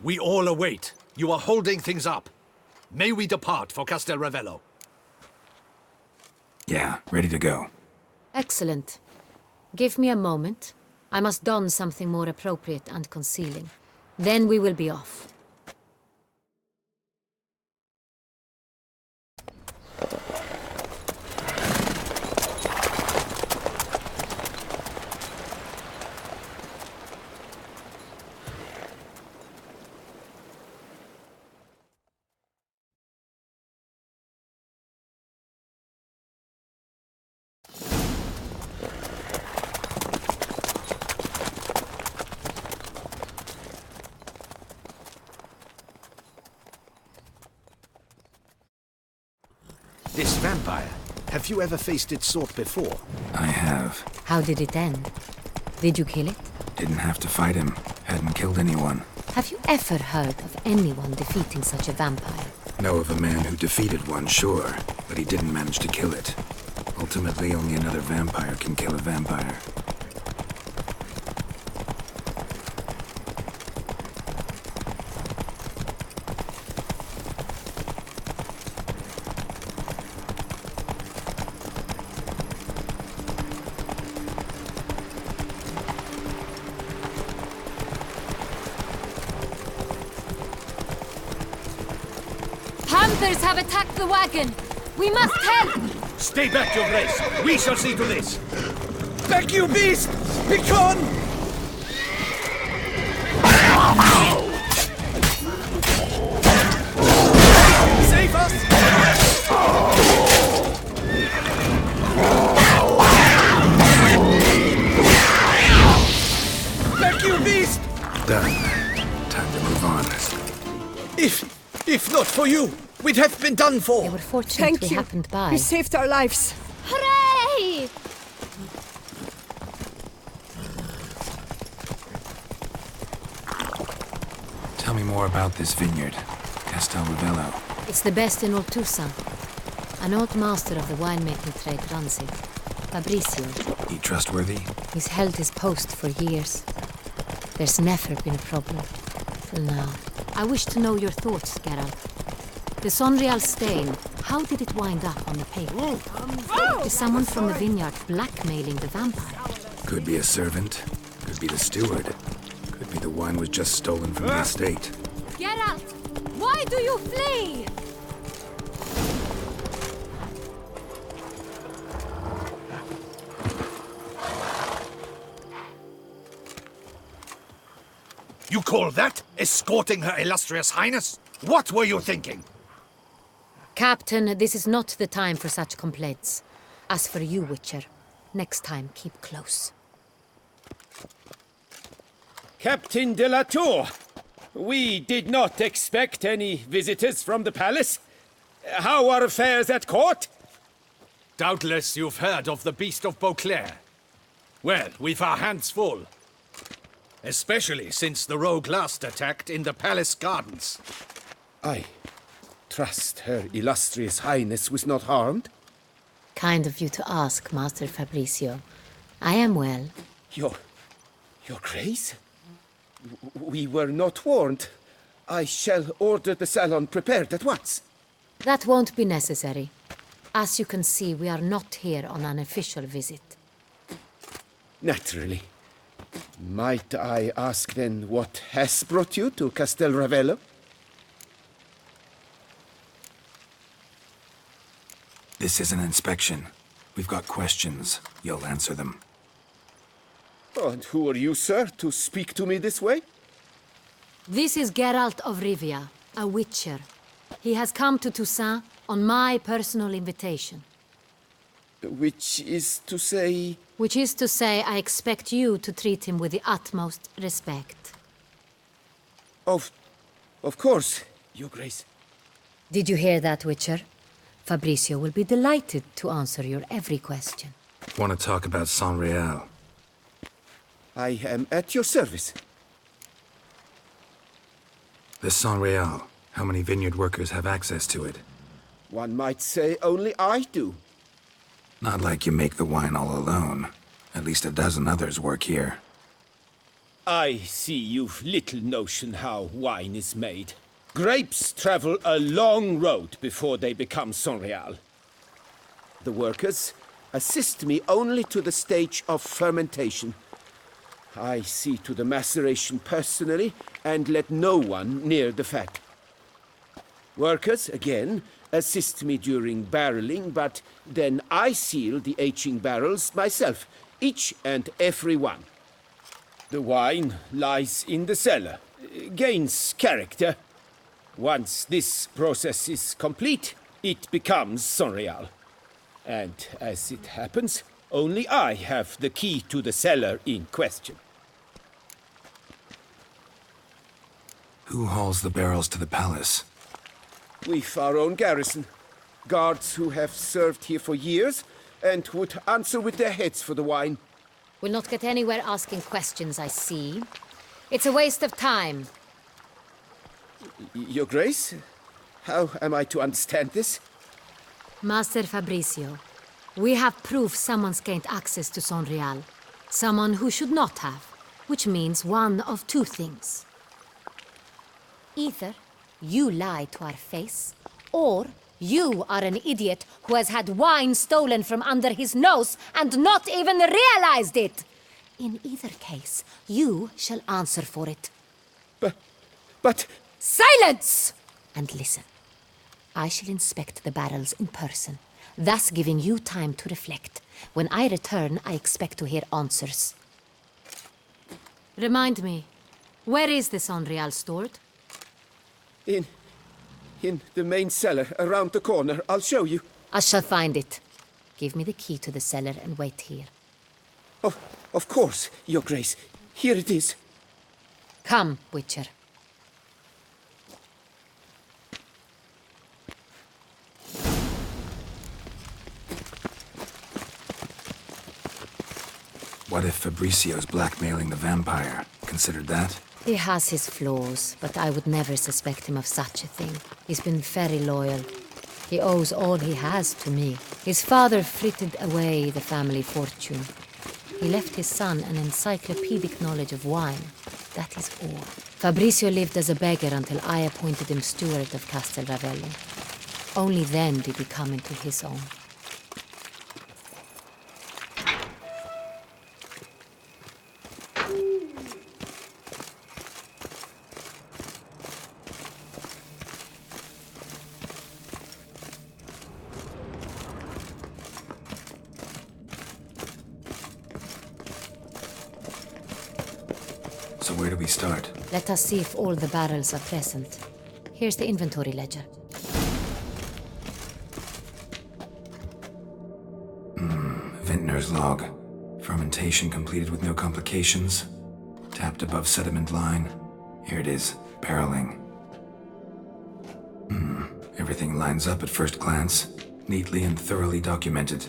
We all await. You are holding things up. May we depart for Castel Ravello? Yeah, ready to go. Excellent. Give me a moment. I must don something more appropriate and concealing. Then we will be off. This vampire, have you ever faced its sort before? I have. How did it end? Did you kill it? Didn't have to fight him. Hadn't killed anyone. Have you ever heard of anyone defeating such a vampire? Know of a man who defeated one, sure, but he didn't manage to kill it. Ultimately, only another vampire can kill a vampire. Hunters have attacked the wagon! We must help! Stay back, Your Grace. We shall see to this. Back, you beast! Begone! Save us! Back, you beast! Done. Time to move on. If not for you, we'd have been done for. They were fortunate we happened by. You saved our lives. Hooray! Tell me more about this vineyard. Castel Ravello. It's the best in all Toussaint. An old master of the winemaking trade runs it. Fabricio. He trustworthy? He's held his post for years. There's never been a problem. Till now. I wish to know your thoughts, Geralt. The Sonreal stain, how did it wind up on the paper? Is someone from the vineyard blackmailing the vampire? Could be a servant. Could be the steward. Could be the wine was just stolen from the estate. Geralt! Why do you flee? You call that escorting Her Illustrious Highness? What were you thinking? Captain, this is not the time for such complaints. As for you, Witcher, next time keep close. Captain de la Tour, we did not expect any visitors from the palace. How are affairs at court? Doubtless you've heard of the Beast of Beauclair. Well, we've our hands full. Especially since the rogue last attacked in the palace gardens. I trust Her Illustrious Highness was not harmed. Kind of you to ask, Master Fabricio. I am well. Your Grace? We were not warned. I shall order the salon prepared at once. That won't be necessary. As you can see, we are not here on an official visit. Naturally. Might I ask then what has brought you to Castel Ravello? This is an inspection. We've got questions. You'll answer them. Oh, and who are you, sir, to speak to me this way? This is Geralt of Rivia, a witcher. He has come to Toussaint on my personal invitation. Which is to say... Which is to say, I expect you to treat him with the utmost respect. Of course, Your Grace. Did you hear that, Witcher? Fabricio will be delighted to answer your every question. Want to talk about Sonreal? I am at your service. The Sonreal. How many vineyard workers have access to it? One might say only I do. Not like you make the wine all alone. At least a dozen others work here. I see you've little notion how wine is made. Grapes travel a long road before they become Sonreal. The workers assist me only to the stage of fermentation. I see to the maceration personally and let no one near the fat. Workers, again, assist me during barreling, but then I seal the aging barrels myself, each and every one. The wine lies in the cellar, gains character. Once this process is complete, it becomes Sonreal. And as it happens, only I have the key to the cellar in question. Who hauls the barrels to the palace? We've our own garrison. Guards who have served here for years and would answer with their heads for the wine. We'll not get anywhere asking questions, I see. It's a waste of time. Your Grace? How am I to understand this? Master Fabricio, we have proof someone's gained access to Sonreal. Someone who should not have, which means one of two things. Either you lie to our face, or you are an idiot who has had wine stolen from under his nose and not even realized it. In either case, you shall answer for it. But... Silence! And listen. I shall inspect the barrels in person, thus giving you time to reflect. When I return, I expect to hear answers. Remind me, where is this Sonreal stored? In the main cellar, around the corner. I'll show you. I shall find it. Give me the key to the cellar and wait here. Oh, of course, Your Grace. Here it is. Come, Witcher. What if Fabricio's blackmailing the vampire? Considered that? He has his flaws, but I would never suspect him of such a thing. He's been very loyal. He owes all he has to me. His father frittered away the family fortune. He left his son an encyclopedic knowledge of wine. That is all. Fabricio lived as a beggar until I appointed him steward of Castel Ravello. Only then did he come into his own. So where do we start? Let us see if all the barrels are present. Here's the inventory ledger. Vintner's log. Fermentation completed with no complications. Tapped above sediment line. Here it is. Barreling. Everything lines up at first glance. Neatly and thoroughly documented.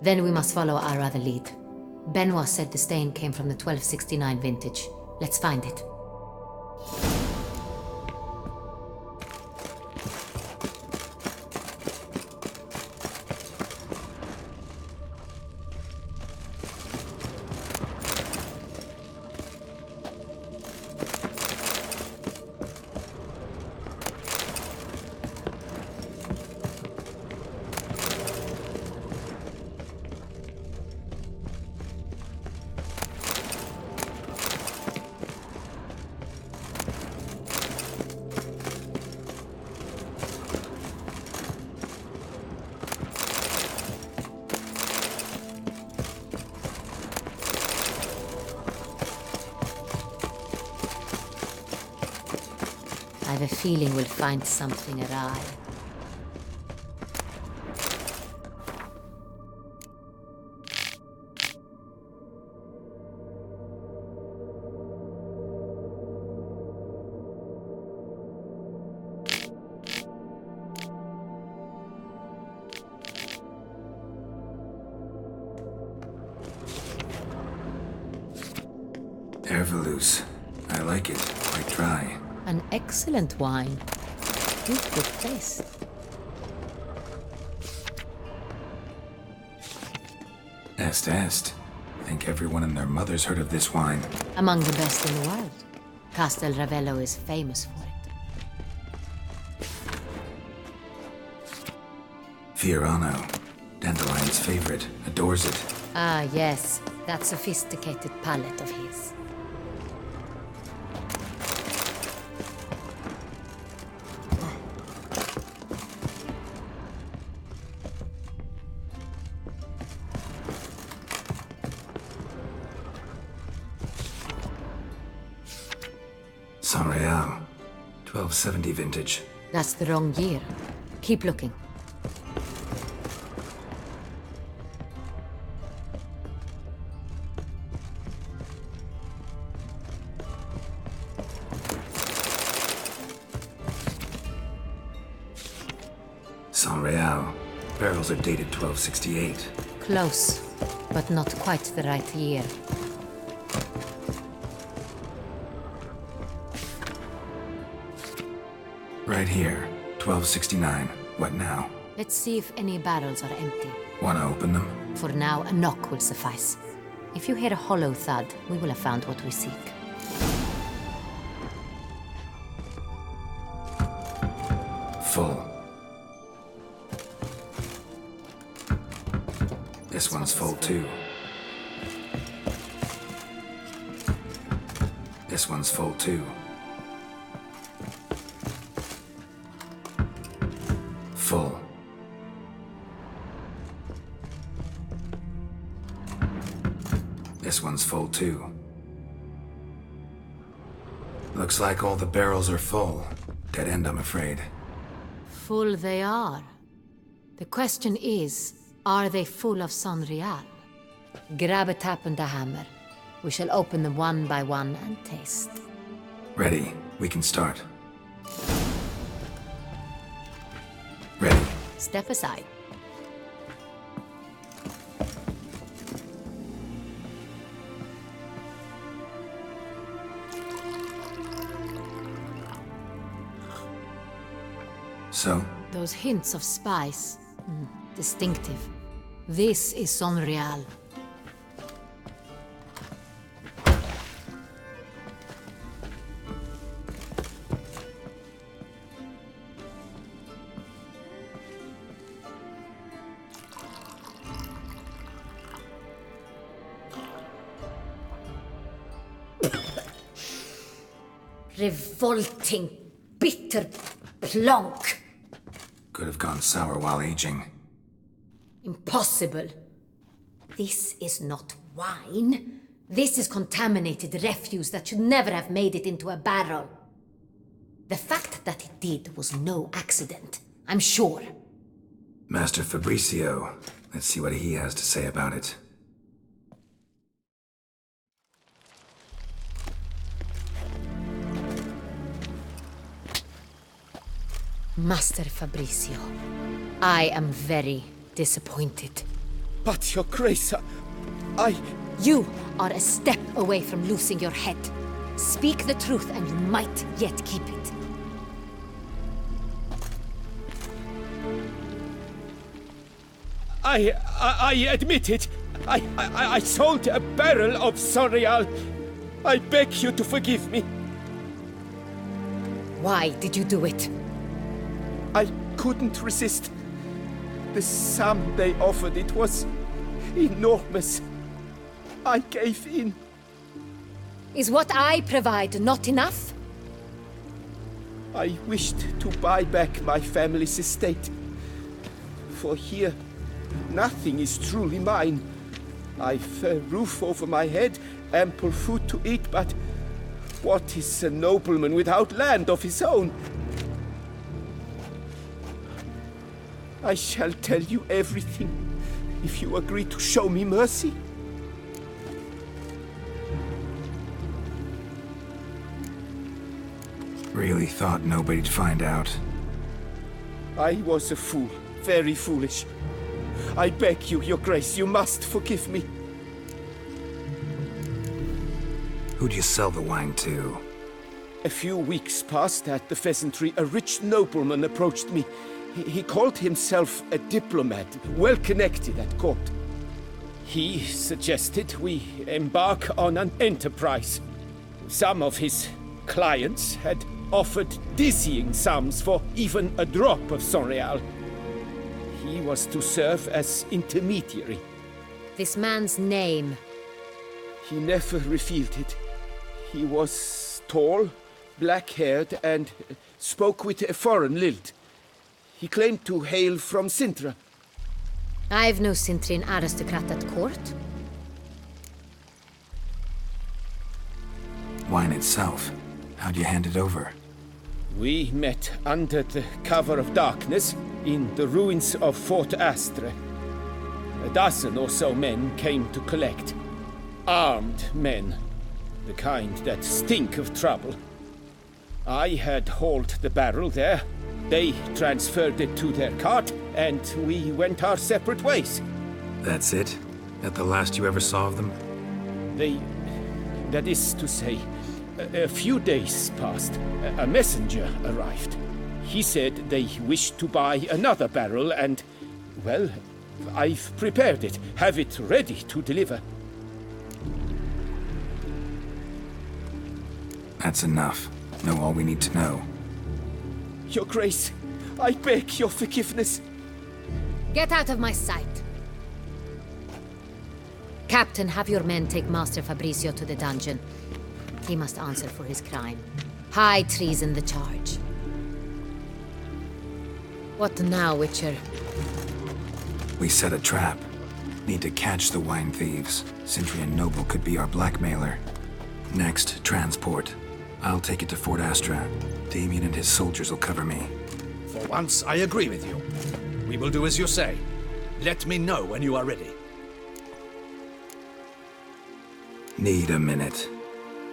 Then we must follow our other lead. Benoit said the stain came from the 1269 vintage. Let's find it. I have a feeling we'll find something awry. Herveloos. I like it. Quite dry. An excellent wine. With good taste. Est. think everyone and their mother's heard of this wine. Among the best in the world. Castel Ravello is famous for it. Fiorano, Dandelion's favorite, adores it. Ah, yes. That sophisticated palate of his. San Real, 1270 vintage. That's the wrong year. Keep looking. San Real. Barrels are dated 1268. Close, but not quite the right year. Right here, 1269. What now? Let's see if any barrels are empty. Wanna open them? For now, a knock will suffice. If you hear a hollow thud, we will have found what we seek. Full. This one's full too. This one's full too. Full. This one's full too. Looks like all the barrels are full. Dead end, I'm afraid. Full they are. The question is, are they full of San Real? Grab a tap and a hammer. We shall open them one by one and taste. Ready. We can start. Ready. Step aside. So? Those hints of spice. Distinctive. This is San Real. Revolting, bitter plonk. Could have gone sour while aging. Impossible. This is not wine. This is contaminated refuse that should never have made it into a barrel. The fact that it did was no accident, I'm sure. Master Fabricio. Let's see what he has to say about it. Master Fabricio, I am very disappointed. But, Your Grace, You are a step away from losing your head. Speak the truth and you might yet keep it. I admit it. I sold a barrel of San Real. I beg you to forgive me. Why did you do it? I couldn't resist. The sum they offered, it was enormous. I gave in. Is what I provide not enough? I wished to buy back my family's estate. For here, nothing is truly mine. I've a roof over my head, ample food to eat, but what is a nobleman without land of his own? I shall tell you everything, if you agree to show me mercy. Really thought nobody'd find out. I was a fool, very foolish. I beg you, Your Grace, you must forgive me. Who'd you sell the wine to? A few weeks past at the pheasantry, a rich nobleman approached me. He called himself a diplomat, well connected at court. He suggested we embark on an enterprise. Some of his clients had offered dizzying sums for even a drop of Sonreal. He was to serve as intermediary. This man's name. He never revealed it. He was tall, black-haired, and spoke with a foreign lilt. He claimed to hail from Sintra. I've no Sintrian aristocrat at court. Wine itself. How'd you hand it over? We met under the cover of darkness in the ruins of Fort Astre. A dozen or so men came to collect. Armed men. The kind that stink of trouble. I had hauled the barrel there. They transferred it to their cart, and we went our separate ways. That's it? That the last you ever saw of them? That is to say, a few days passed. A messenger arrived. He said they wished to buy another barrel and, well, I've prepared it, have it ready to deliver. That's enough. Know all we need to know. Your Grace, I beg your forgiveness. Get out of my sight. Captain, have your men take Master Fabrizio to the dungeon. He must answer for his crime. High treason the charge. What now, Witcher? We set a trap. Need to catch the wine thieves. Sintrian Noble could be our blackmailer. Next, transport. I'll take it to Fort Astra. Damien and his soldiers will cover me. For once, I agree with you. We will do as you say. Let me know when you are ready. Need a minute.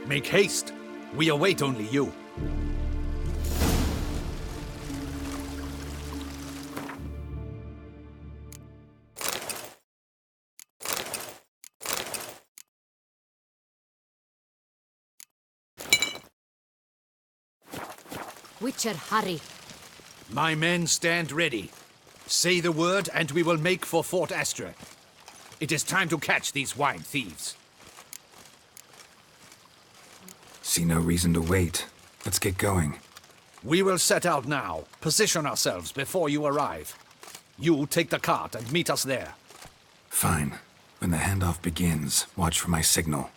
Make haste. We await only you. Witcher, hurry. My men stand ready. Say the word and we will make for Fort Astra. It is time to catch these wine thieves. See no reason to wait. Let's get going. We will set out now. Position ourselves before you arrive. You take the cart and meet us there. Fine. When the handoff begins, watch for my signal.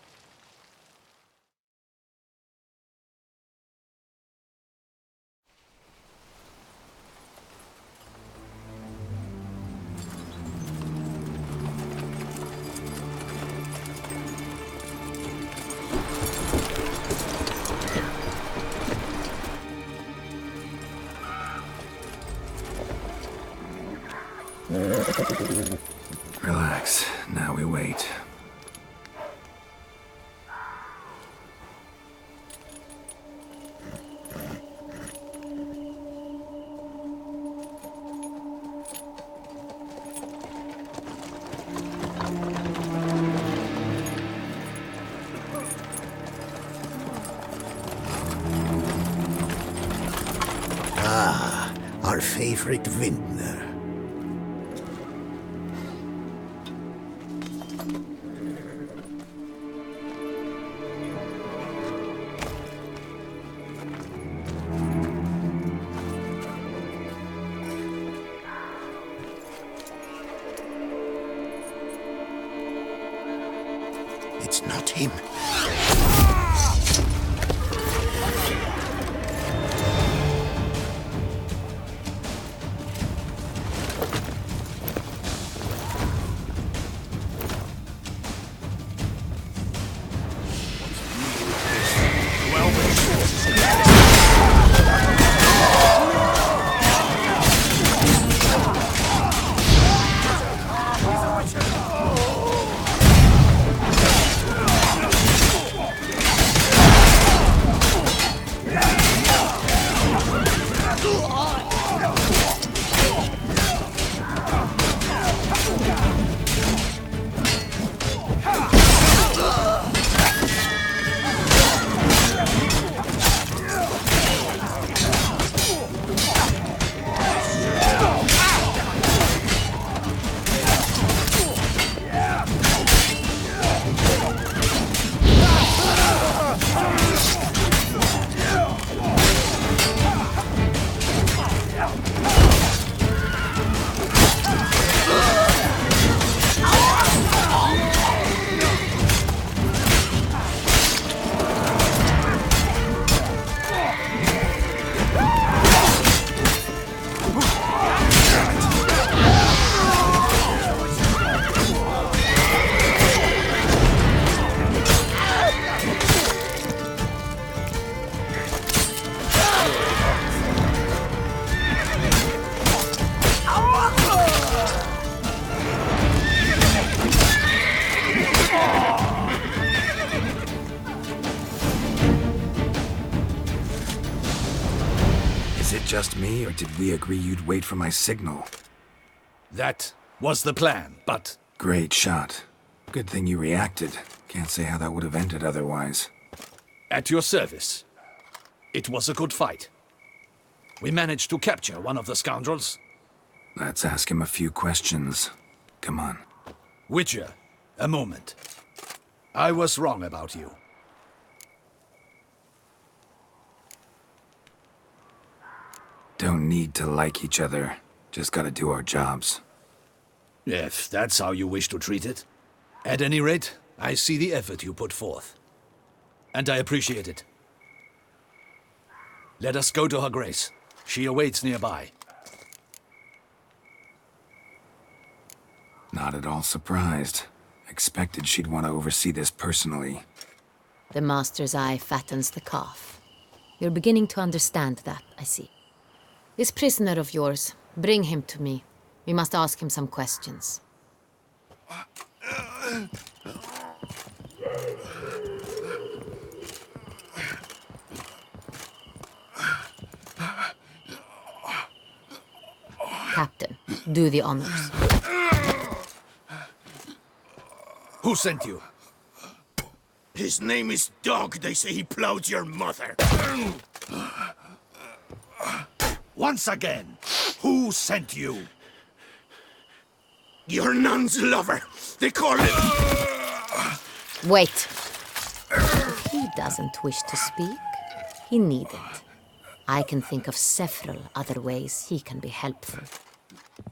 Relax. Now we wait. Ah, our favorite vintner. It's not him. just me, or did we agree you'd wait for my signal? That was the plan, but Great shot. Good thing you reacted. Can't say how that would have ended otherwise. at your service. It was a good fight. We managed to capture one of the scoundrels. Let's ask him a few questions. Come on. Witcher, a moment. I was wrong about you. Don't need to like each other. Just gotta do our jobs. If that's how you wish to treat it. At any rate, I see the effort you put forth. And I appreciate it. Let us go to her grace. She awaits nearby. Not at all surprised. Expected she'd want to oversee this personally. The master's eye fattens the calf. You're beginning to understand that, I see. This prisoner of yours, bring him to me. We must ask him some questions. Captain, do the honors. Who sent you? His name is Dog. They say he plowed your mother. Once again, who sent you? Your nun's lover. They call him... Wait. If he doesn't wish to speak, he needn't. I can think of several other ways he can be helpful.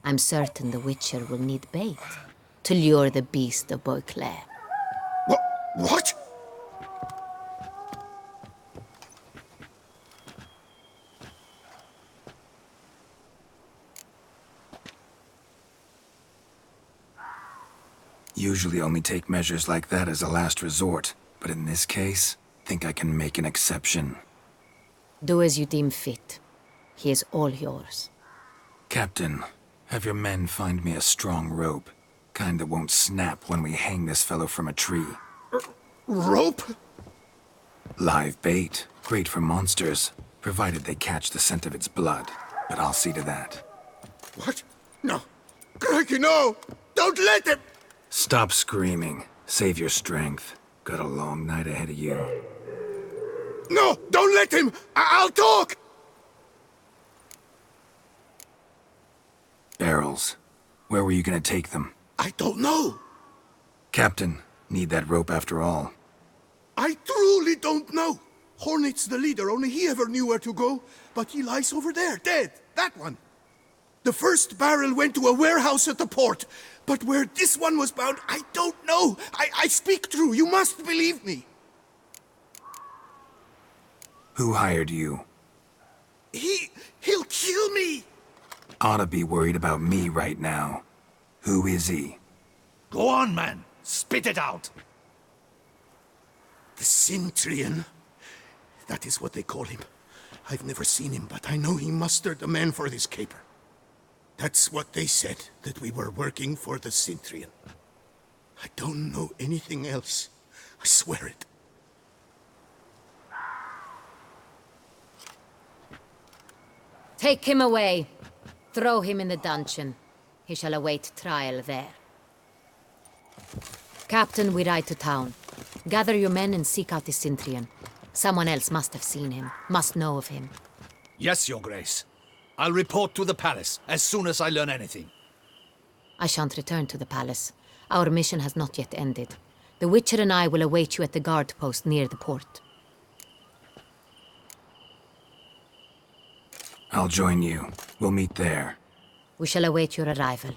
I'm certain the Witcher will need bait to lure the beast of Beauclair. What? Usually only take measures like that as a last resort, but in this case, think I can make an exception. Do as you deem fit. He is all yours. Captain, have your men find me a strong rope. Kind that won't snap when we hang this fellow from a tree. Rope? Live bait. Great for monsters, provided they catch the scent of its blood. But I'll see to that. What? No. Crikey, no! Don't let him! Stop screaming. Save your strength. Got a long night ahead of you. No! Don't let him! I'll talk! Barrels. Where were you gonna take them? I don't know. Captain, need that rope after all. I truly don't know. Hornet's the leader, only he ever knew where to go. But he lies over there, dead. That one. The first barrel went to a warehouse at the port. But where this one was bound, I don't know. I speak true. You must believe me. Who hired you? He'll kill me. Oughta be worried about me right now. Who is he? Go on, man. Spit it out. The Cintrian. That is what they call him. I've never seen him, but I know he mustered the men for this caper. That's what they said, that we were working for the Cintrian. I don't know anything else. I swear it. Take him away. Throw him in the dungeon. He shall await trial there. Captain, we ride to town. Gather your men and seek out the Cintrian. Someone else must have seen him, must know of him. Yes, Your Grace. I'll report to the palace as soon as I learn anything. I shan't return to the palace. Our mission has not yet ended. The Witcher and I will await you at the guard post near the port. I'll join you. We'll meet there. We shall await your arrival.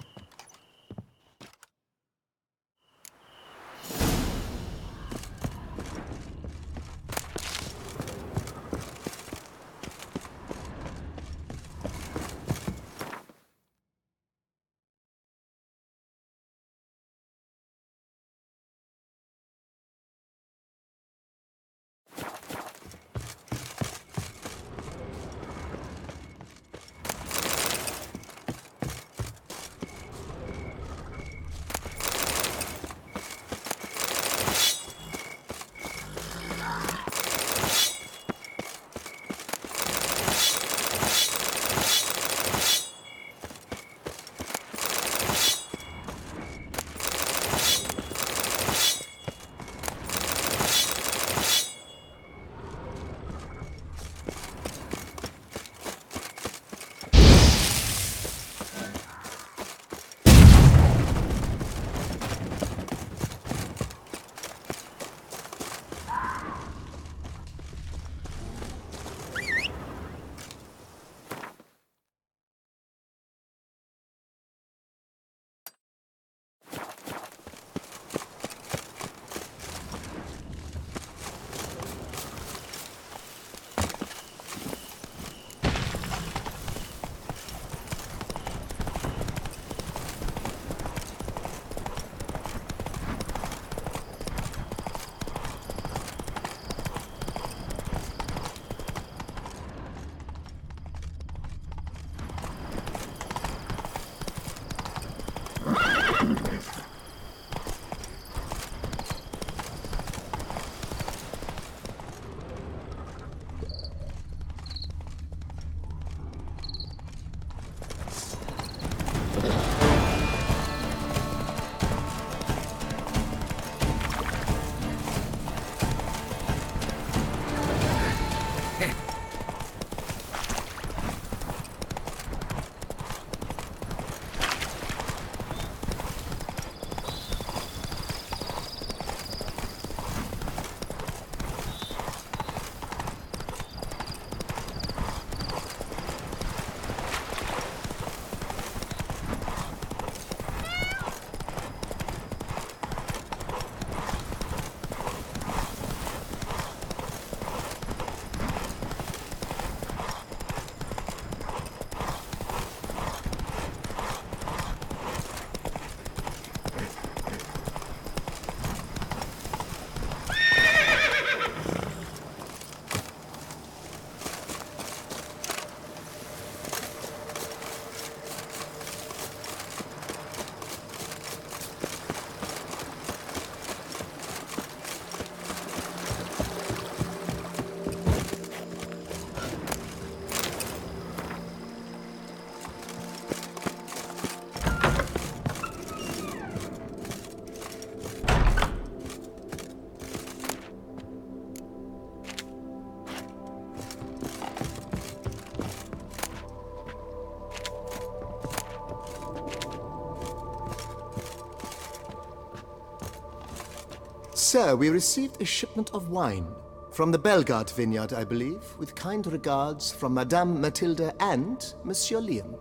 Sir, we received a shipment of wine from the Belgard vineyard, I believe, with kind regards from Madame Matilda and Monsieur Liam.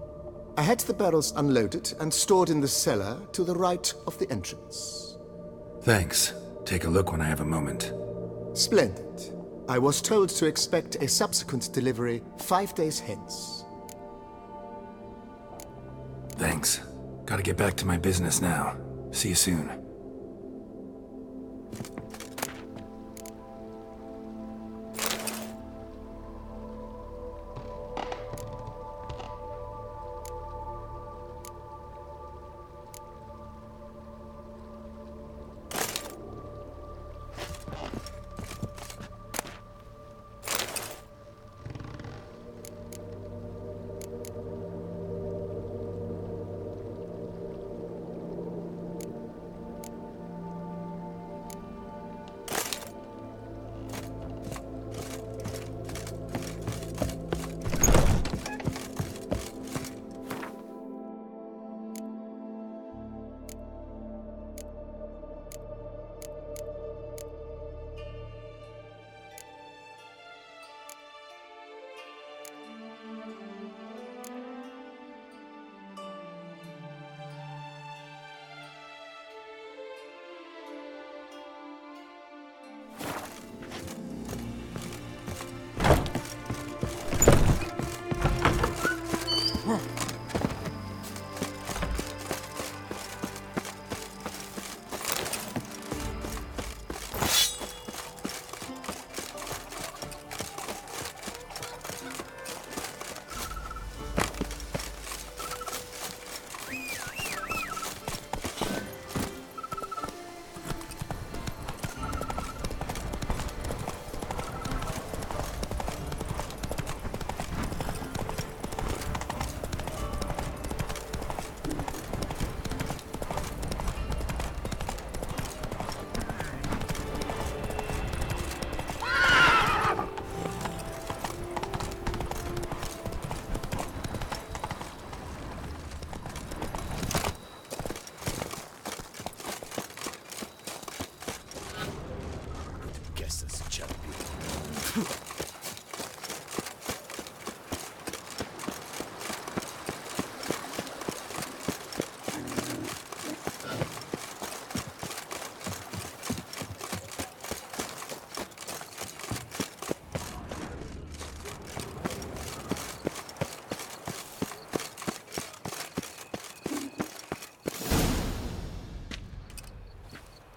I had the barrels unloaded and stored in the cellar to the right of the entrance. Thanks. Take a look when I have a moment. Splendid. I was told to expect a subsequent delivery 5 days hence. Thanks. Gotta get back to my business now. See you soon.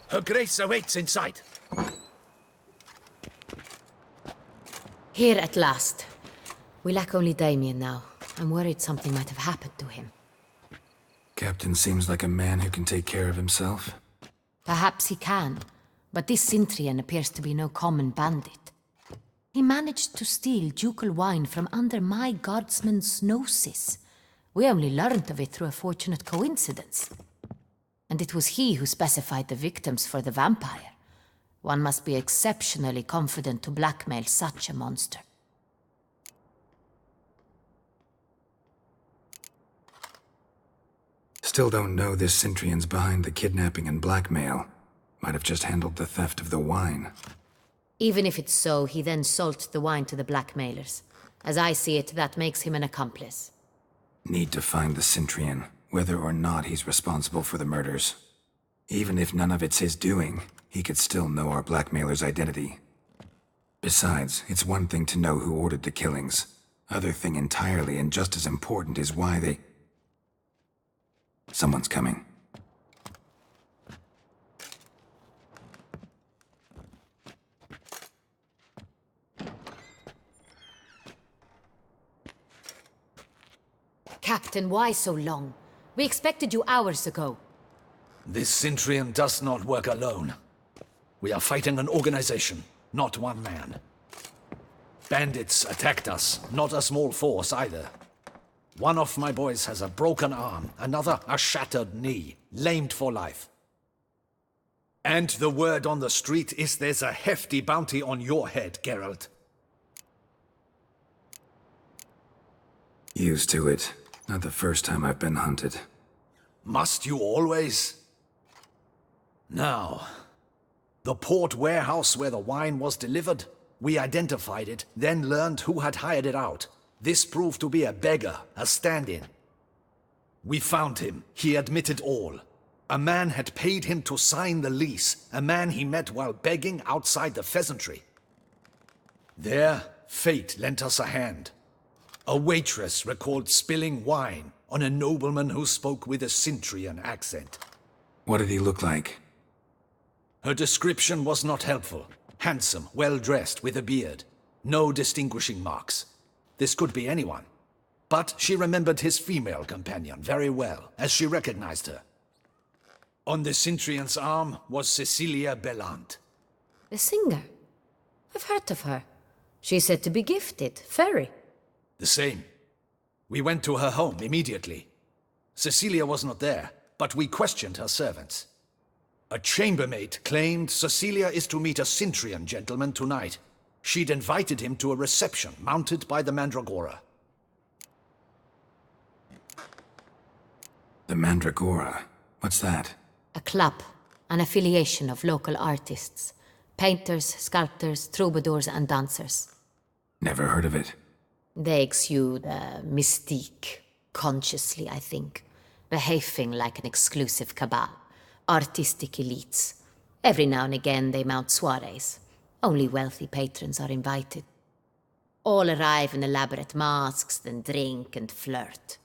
Her Grace awaits inside. Here at last. We lack only Damien now. I'm worried something might have happened to him. Captain seems like a man who can take care of himself. Perhaps he can, but this Sintrian appears to be no common bandit. He managed to steal ducal wine from under my guardsman's noses. We only learned of it through a fortunate coincidence. And it was he who specified the victims for the vampire. One must be exceptionally confident to blackmail such a monster. Still don't know this Sintrian's behind the kidnapping and blackmail. Might have just handled the theft of the wine. Even if it's so, he then sold the wine to the blackmailers. As I see it, that makes him an accomplice. Need to find the Sintrian, whether or not he's responsible for the murders. Even if none of it's his doing, he could still know our blackmailer's identity. Besides, it's one thing to know who ordered the killings. Other thing entirely, and just as important, is why they... Someone's coming. Captain, why so long? We expected you hours ago. This Sintrian does not work alone. We are fighting an organization, not one man. Bandits attacked us, not a small force either. One of my boys has a broken arm, another a shattered knee, lamed for life. And the word on the street is there's a hefty bounty on your head, Geralt. Used to it. Not the first time I've been hunted. Must you always? Now, The port warehouse where the wine was delivered. We identified it, then learned who had hired it out. This proved to be a beggar, a stand-in. We found him. He admitted all. A man had paid him to sign the lease, a man he met while begging outside the pheasantry. There, fate lent us a hand. A waitress recalled spilling wine on a nobleman who spoke with a Cintrian accent. What did he look like? Her description was not helpful. Handsome, well-dressed, with a beard. No distinguishing marks. This could be anyone. But she remembered his female companion very well, as she recognized her. On the Cintrian's arm was Cecilia Bellant. The singer? I've heard of her. She's said to be gifted, fairy. The same. We went to her home immediately. Cecilia was not there, but we questioned her servants. A chambermaid claimed Cecilia is to meet a Cintrian gentleman tonight. She'd invited him to a reception mounted by the Mandragora. The Mandragora? What's that? A club, an affiliation of local artists. Painters, sculptors, troubadours and dancers. Never heard of it. They exude a mystique, consciously, I think. Behaving like an exclusive cabal. Artistic elites. Every now and again they mount soirees. Only wealthy patrons are invited. All arrive in elaborate masks, then drink and flirt.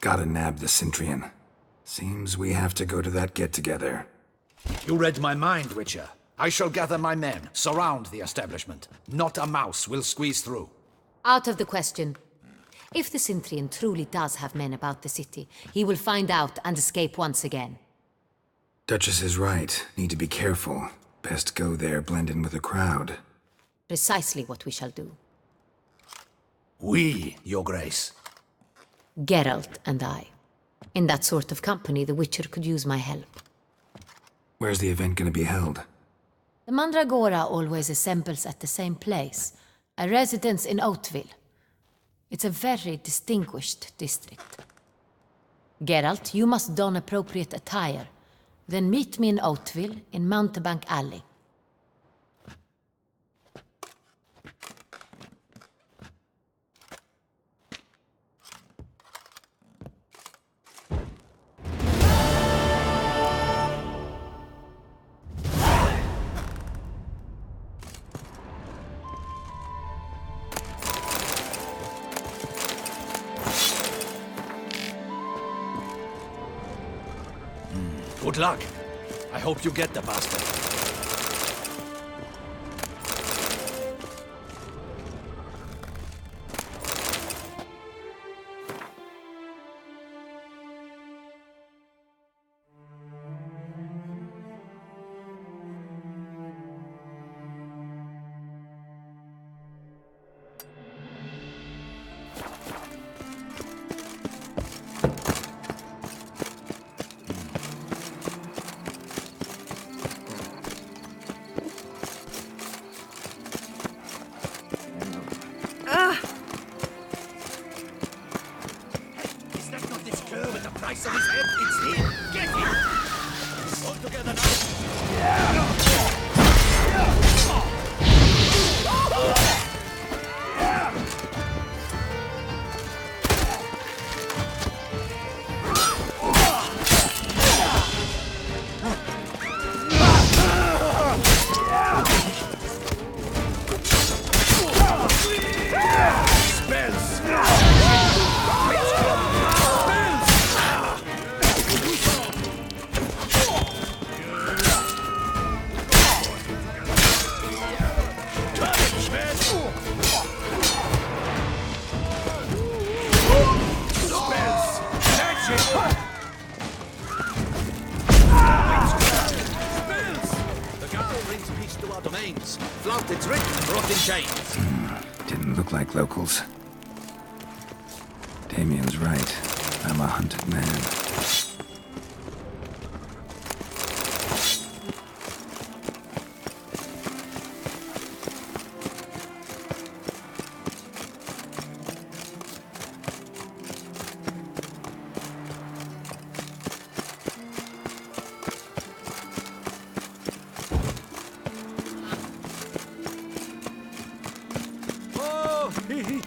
Gotta nab the Cintrian. Seems we have to go to that get-together. You read my mind, Witcher. I shall gather my men, surround the establishment. Not a mouse will squeeze through. Out of the question. If the Cintrian truly does have men about the city, he will find out and escape once again. Duchess is right. Need to be careful. Best go there, blend in with the crowd. Precisely what we shall do. We, Your Grace. Geralt and I. In that sort of company, the Witcher could use my help. Where's the event gonna be held? The Mandragora always assembles at the same place, a residence in Oatville. It's a very distinguished district. Geralt, you must don appropriate attire. Then meet me in Oatville, in Mountebank Alley. Good luck. I hope you get the bastard. Price of his head, it's here! Get him! All together now! Flouted, tricked, brought in chains. Didn't look like locals. Damien's right. I'm a hunted man.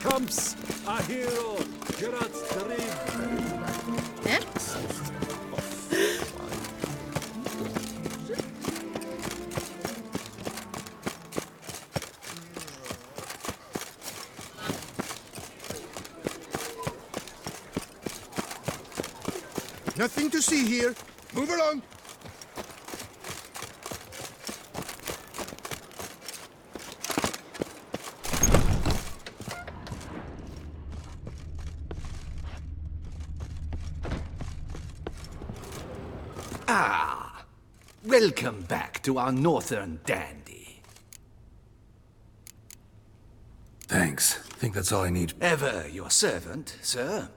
comes a hero. Subcrcibe. Nothing to see here. Move along. Welcome back to our northern dandy. Thanks. Think that's all I need. Ever your servant, sir.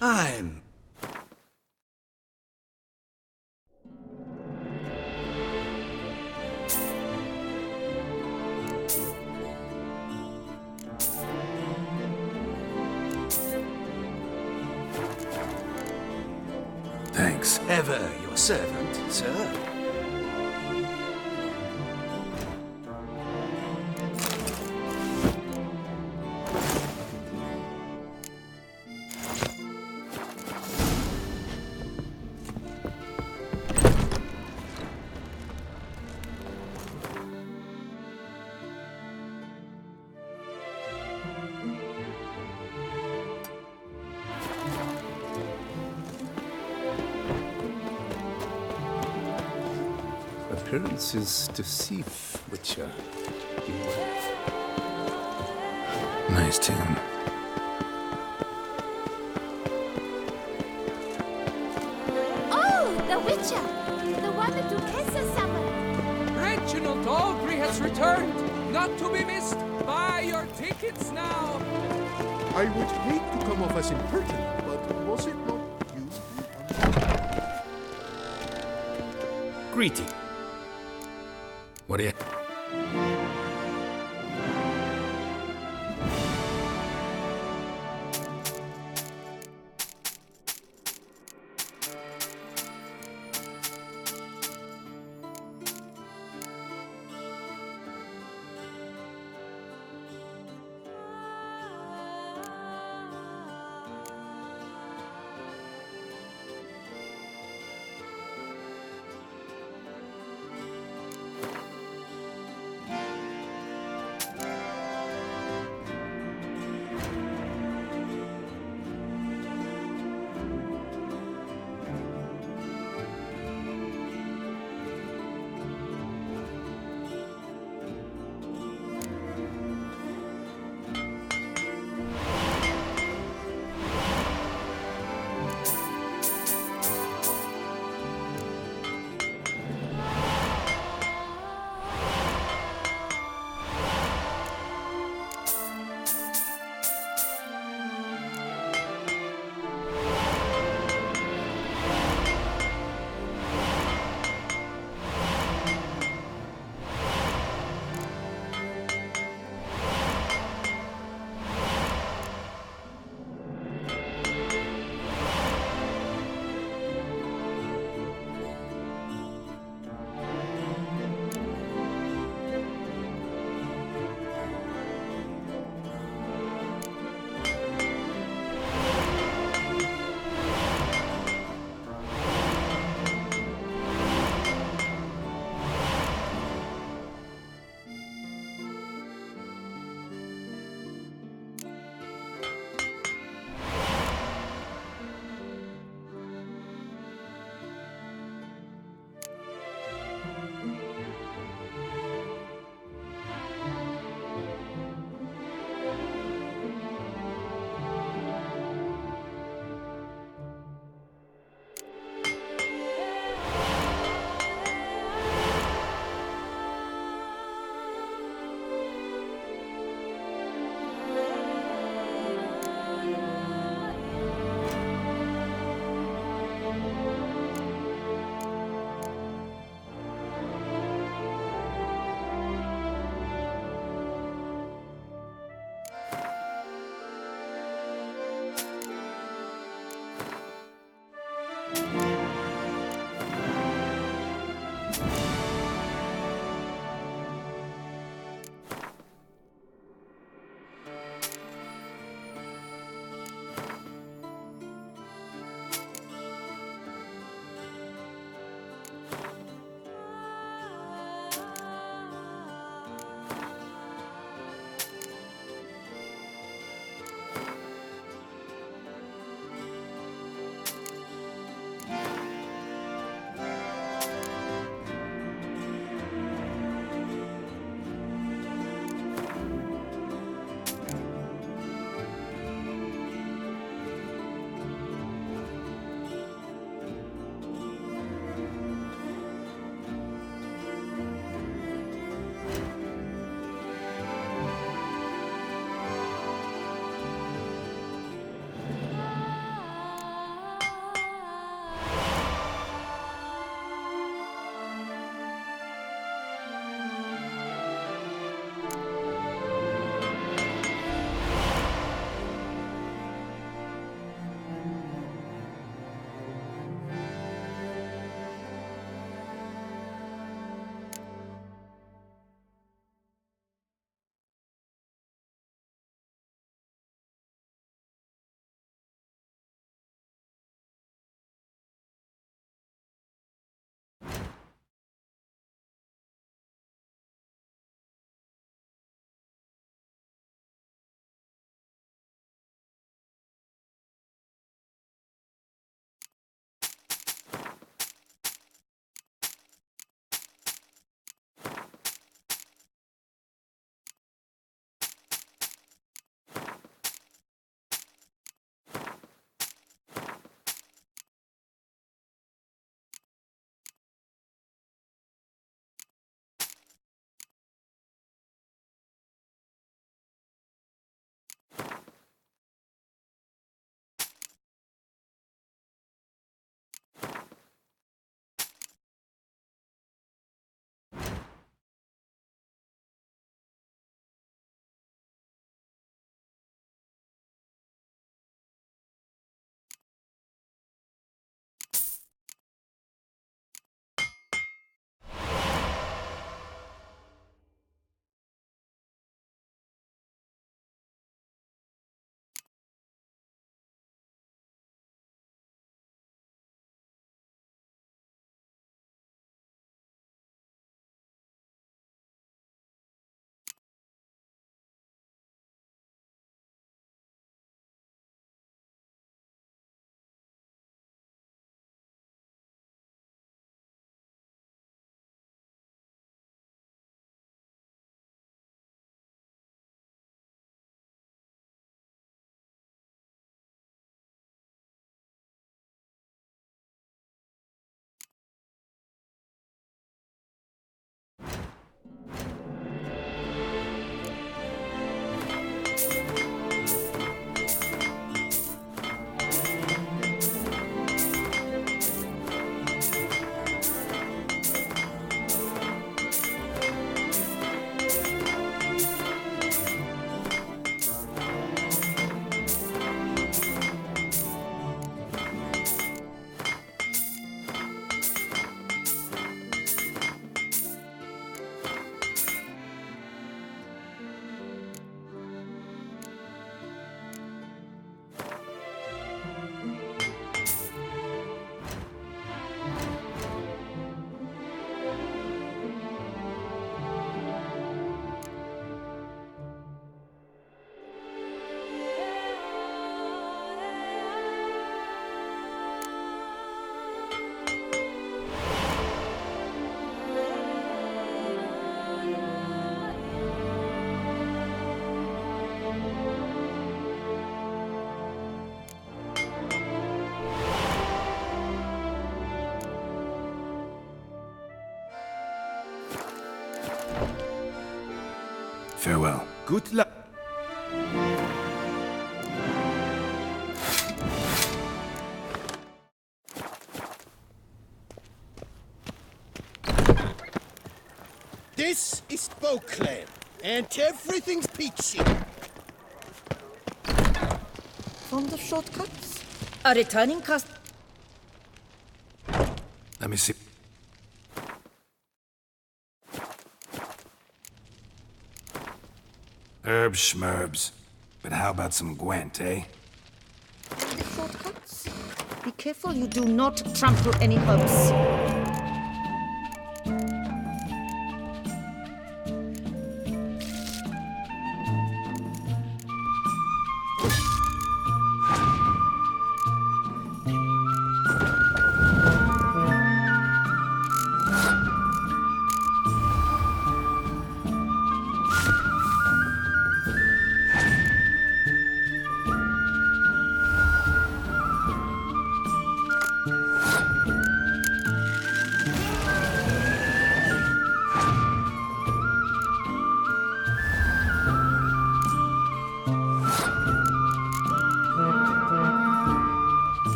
I'm... Thanks. Ever your servant, sir. Appearances deceive, Witcher. Beware. Nice tune. Oh, the Witcher! The one that Duchessa summoned! Reginald Aubrey has returned, not to be missed. Buy your tickets now. I would hate to come off as impertinent, but was it not you? Greeting. What do you... Farewell. Good luck. This is Beauclair, and everything's peachy. Fond of shortcuts? A returning customer. Let me see. Herbs schmerbs. But how about some Gwent, eh? Shortcuts? Be careful you do not trample any herbs.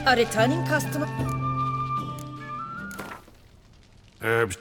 A returning customer. Herbs.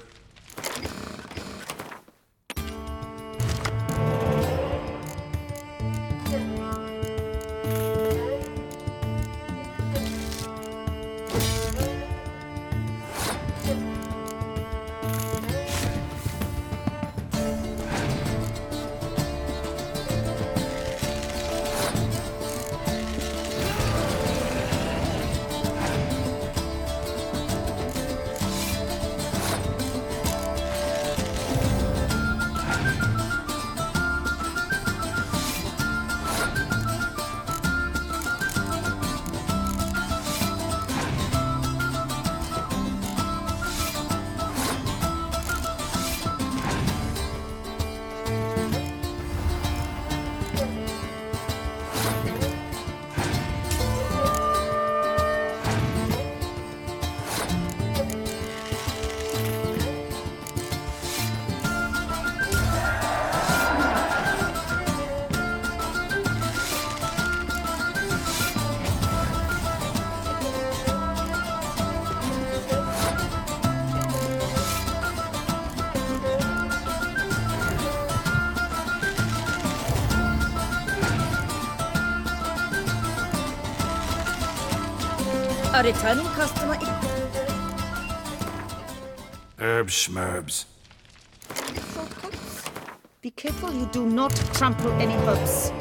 A returning customer. Herbs schmerbs. Shortcuts? Be careful you do not trample any herbs.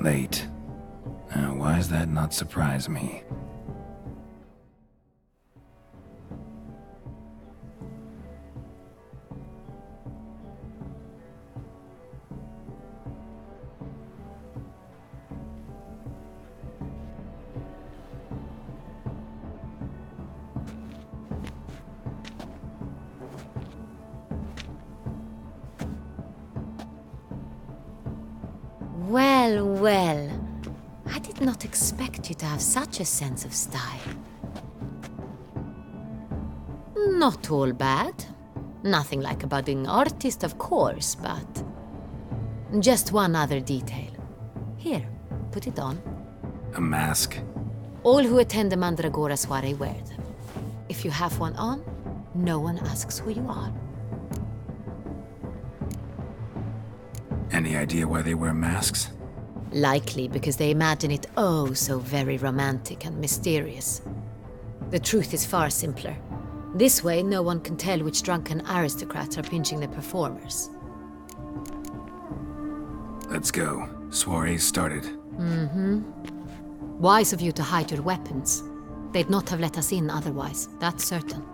Late. Why does that not surprise me? Well, well. I did not expect you to have such a sense of style. Not all bad. Nothing like a budding artist, of course, but... just one other detail. Here, put it on. A mask? All who attend the Mandragora soiree wear them. If you have one on, no one asks who you are. Any idea why they wear masks? Likely because they imagine it oh so very romantic and mysterious. The truth is far simpler. This way, no one can tell which drunken aristocrats are pinching the performers. Let's go. Soiree's started. Wise of you to hide your weapons. They'd not have let us in otherwise, that's certain.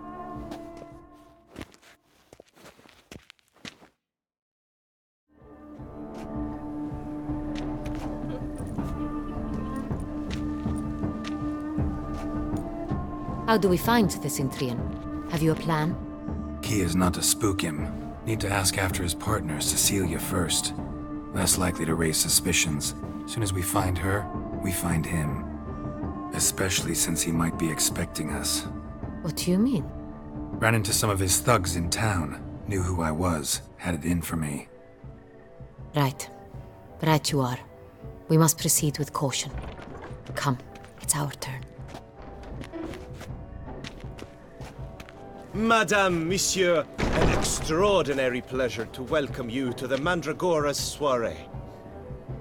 How do we find the Cintrian? Have you a plan? Key is not to spook him. Need to ask after his partner, Cecilia, first. Less likely to raise suspicions. Soon as we find her, we find him. Especially since he might be expecting us. What do you mean? Ran into some of his thugs in town. Knew who I was. Had it in for me. Right. Right you are. We must proceed with caution. Come, it's our turn. Madame, Monsieur, an extraordinary pleasure to welcome you to the Mandragora's soiree.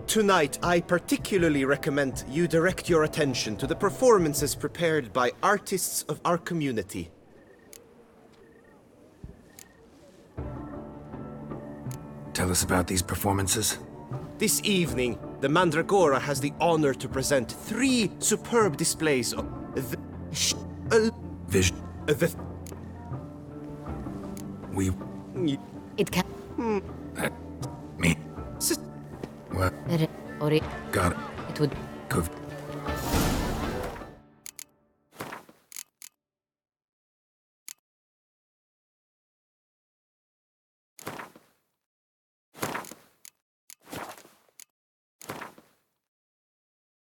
Tonight, I particularly recommend you direct your attention to the performances prepared by artists of our community. Tell us about these performances. This evening, the Mandragora has the honor to present 3 superb displays of Vision. We... It can... me. What? Or Got it. it would... Could...